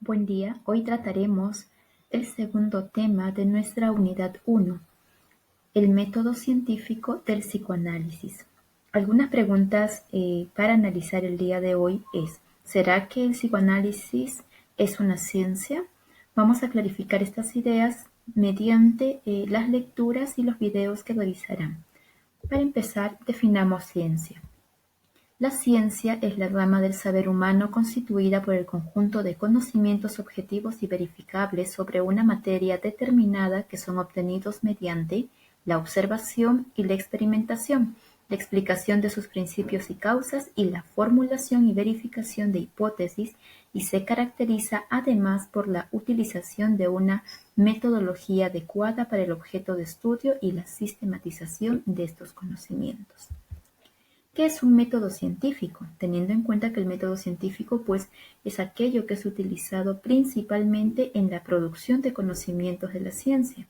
Buen día, hoy trataremos el segundo tema de nuestra unidad 1, el método científico del psicoanálisis. Algunas preguntas para analizar el día de hoy es, ¿será que el psicoanálisis es una ciencia? Vamos a clarificar estas ideas mediante las lecturas y los videos que realizarán. Para empezar, definamos ciencia. La ciencia es la rama del saber humano constituida por el conjunto de conocimientos objetivos y verificables sobre una materia determinada que son obtenidos mediante la observación y la experimentación, la explicación de sus principios y causas y la formulación y verificación de hipótesis, y se caracteriza además por la utilización de una metodología adecuada para el objeto de estudio y la sistematización de estos conocimientos. ¿Qué es un método científico? Teniendo en cuenta que el método científico es aquello que es utilizado principalmente en la producción de conocimientos de la ciencia.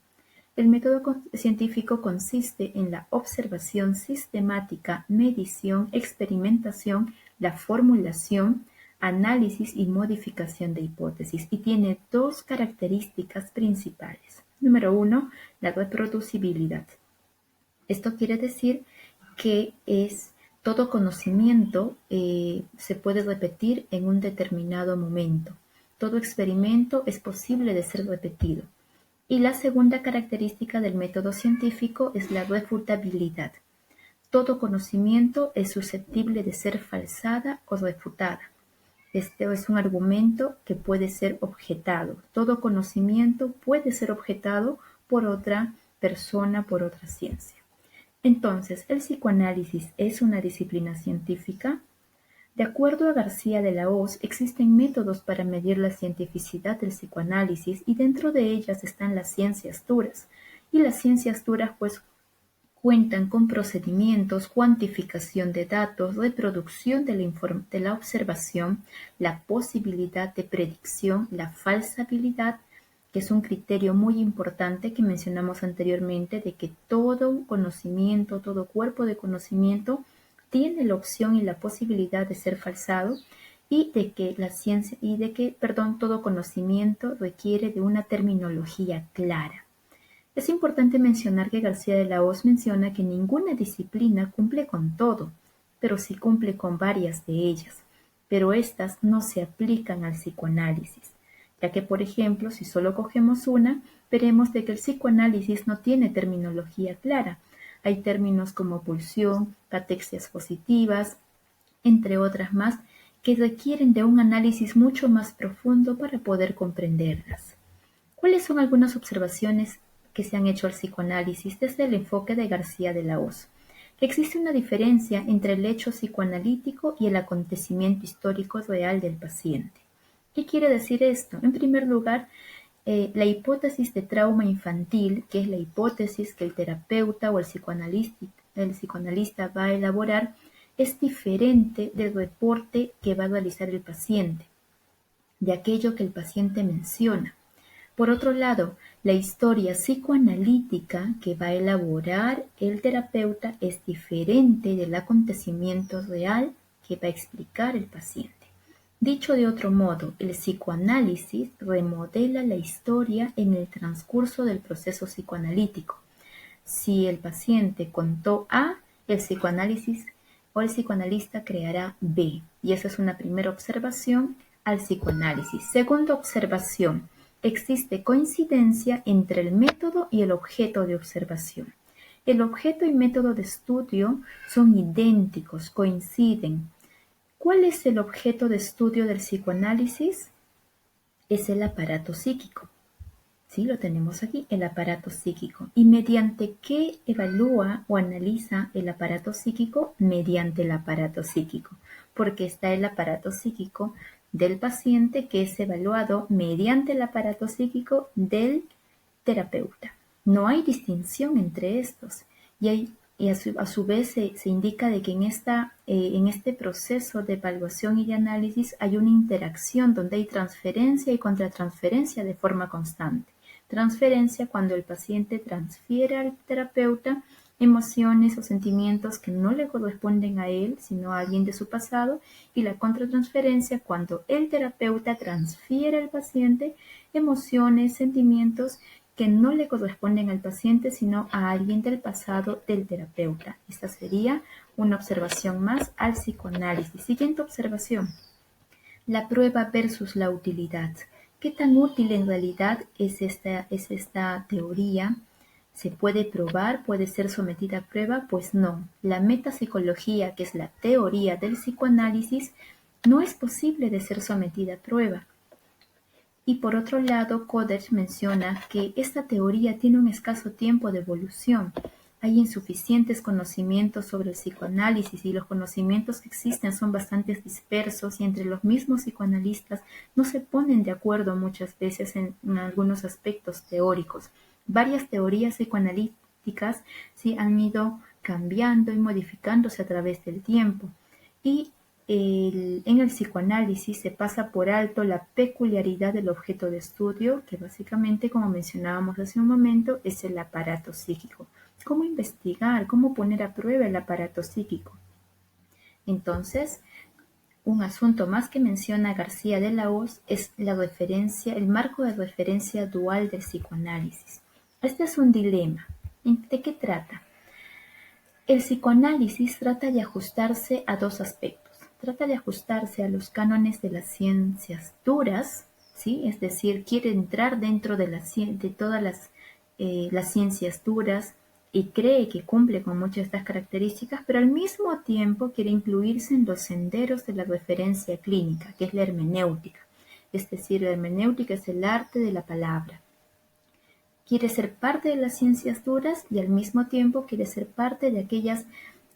El método científico consiste en la observación sistemática, medición, experimentación, la formulación, análisis y modificación de hipótesis, y tiene dos características principales. Número 1, la reproducibilidad. Esto quiere decir que todo conocimiento se puede repetir en un determinado momento. Todo experimento es posible de ser repetido. Y la segunda característica del método científico es la refutabilidad. Todo conocimiento es susceptible de ser falsada o refutada. Este es un argumento que puede ser objetado. Todo conocimiento puede ser objetado por otra persona, por otra ciencia. Entonces, ¿el psicoanálisis es una disciplina científica? De acuerdo a García de la Hoz, existen métodos para medir la cientificidad del psicoanálisis, y dentro de ellas están las ciencias duras. Y las ciencias duras cuentan con procedimientos, cuantificación de datos, reproducción de la observación, la posibilidad de predicción, la falsabilidad, que es un criterio muy importante que mencionamos anteriormente, de que todo conocimiento, todo cuerpo de conocimiento tiene la opción y la posibilidad de ser falsado, y de que todo conocimiento requiere de una terminología clara. Es importante mencionar que García de la Hoz menciona que ninguna disciplina cumple con todo, pero sí cumple con varias de ellas, pero estas no se aplican al psicoanálisis, ya que, por ejemplo, si solo cogemos una, veremos de que el psicoanálisis no tiene terminología clara. Hay términos como pulsión, catexias positivas, entre otras más, que requieren de un análisis mucho más profundo para poder comprenderlas. ¿Cuáles son algunas observaciones que se han hecho al psicoanálisis desde el enfoque de García de la Hoz? Que existe una diferencia entre el hecho psicoanalítico y el acontecimiento histórico real del paciente. ¿Qué quiere decir esto? En primer lugar, la hipótesis de trauma infantil, que es la hipótesis que el terapeuta o el psicoanalista va a elaborar, es diferente del reporte que va a realizar el paciente, de aquello que el paciente menciona. Por otro lado, la historia psicoanalítica que va a elaborar el terapeuta es diferente del acontecimiento real que va a explicar el paciente. Dicho de otro modo, el psicoanálisis remodela la historia en el transcurso del proceso psicoanalítico. Si el paciente contó A, el psicoanálisis o el psicoanalista creará B. Y esa es una primera observación al psicoanálisis. Segunda observación, existe coincidencia entre el método y el objeto de observación. El objeto y método de estudio son idénticos, coinciden. ¿Cuál es el objeto de estudio del psicoanálisis? Es el aparato psíquico. Sí, lo tenemos aquí, el aparato psíquico. ¿Y mediante qué evalúa o analiza el aparato psíquico? Mediante el aparato psíquico, porque está el aparato psíquico del paciente, que es evaluado mediante el aparato psíquico del terapeuta. No hay distinción entre estos. Y a su vez se indica de que en este proceso de evaluación y de análisis hay una interacción donde hay transferencia y contratransferencia de forma constante. Transferencia cuando el paciente transfiere al terapeuta emociones o sentimientos que no le corresponden a él, sino a alguien de su pasado, y la contratransferencia cuando el terapeuta transfiere al paciente emociones, sentimientos que no le corresponden al paciente, sino a alguien del pasado del terapeuta. Esta sería una observación más al psicoanálisis. Siguiente observación. La prueba versus la utilidad. ¿Qué tan útil en realidad es esta teoría? ¿Se puede probar? ¿Puede ser sometida a prueba? Pues no. La metapsicología, que es la teoría del psicoanálisis, no es posible de ser sometida a prueba. Y por otro lado, Coder menciona que esta teoría tiene un escaso tiempo de evolución. Hay insuficientes conocimientos sobre el psicoanálisis y los conocimientos que existen son bastante dispersos y entre los mismos psicoanalistas no se ponen de acuerdo muchas veces en algunos aspectos teóricos. Varias teorías psicoanalíticas sí han ido cambiando y modificándose a través del tiempo. Y en el psicoanálisis se pasa por alto la peculiaridad del objeto de estudio, que básicamente, como mencionábamos hace un momento, es el aparato psíquico. ¿Cómo investigar? ¿Cómo poner a prueba el aparato psíquico? Entonces, un asunto más que menciona García de la Hoz es la referencia, el marco de referencia dual del psicoanálisis. Este es un dilema. ¿De qué trata? El psicoanálisis trata de ajustarse a dos aspectos. Trata de ajustarse a los cánones de las ciencias duras, ¿sí? Es decir, quiere entrar dentro de todas las ciencias duras y cree que cumple con muchas de estas características, pero al mismo tiempo quiere incluirse en los senderos de la referencia clínica, que es la hermenéutica. Es decir, la hermenéutica es el arte de la palabra. Quiere ser parte de las ciencias duras y al mismo tiempo quiere ser parte de aquellas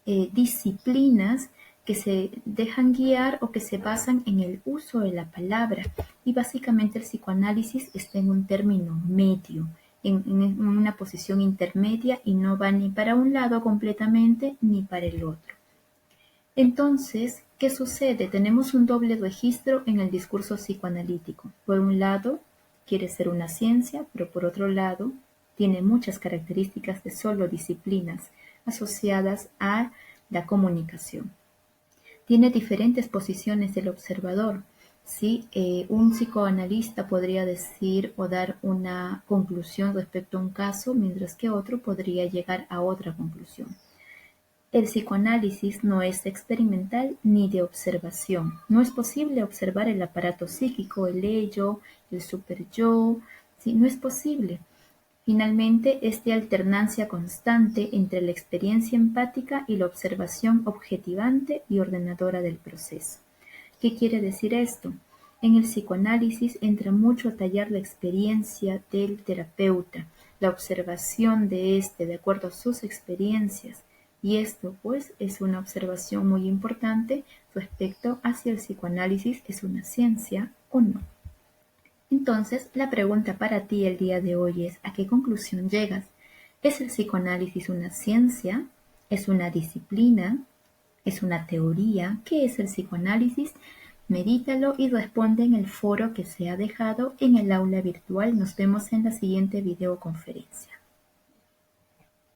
disciplinas que se dejan guiar o que se basan en el uso de la palabra. Y básicamente el psicoanálisis está en un término medio, en una posición intermedia y no va ni para un lado completamente ni para el otro. Entonces, ¿qué sucede? Tenemos un doble registro en el discurso psicoanalítico. Por un lado, quiere ser una ciencia, pero por otro lado, tiene muchas características de solo disciplinas asociadas a la comunicación. Tiene diferentes posiciones del observador. ¿Sí? Un psicoanalista podría decir o dar una conclusión respecto a un caso, mientras que otro podría llegar a otra conclusión. El psicoanálisis no es experimental ni de observación. No es posible observar el aparato psíquico, el ello, el superyo, ¿sí? No es posible. Finalmente, es de alternancia constante entre la experiencia empática y la observación objetivante y ordenadora del proceso. ¿Qué quiere decir esto? En el psicoanálisis entra mucho a tallar la experiencia del terapeuta, la observación de éste de acuerdo a sus experiencias. Y esto, pues, es una observación muy importante respecto a si el psicoanálisis es una ciencia o no. Entonces, la pregunta para ti el día de hoy es, ¿a qué conclusión llegas? ¿Es el psicoanálisis una ciencia? ¿Es una disciplina? ¿Es una teoría? ¿Qué es el psicoanálisis? Medítalo y responde en el foro que se ha dejado en el aula virtual. Nos vemos en la siguiente videoconferencia.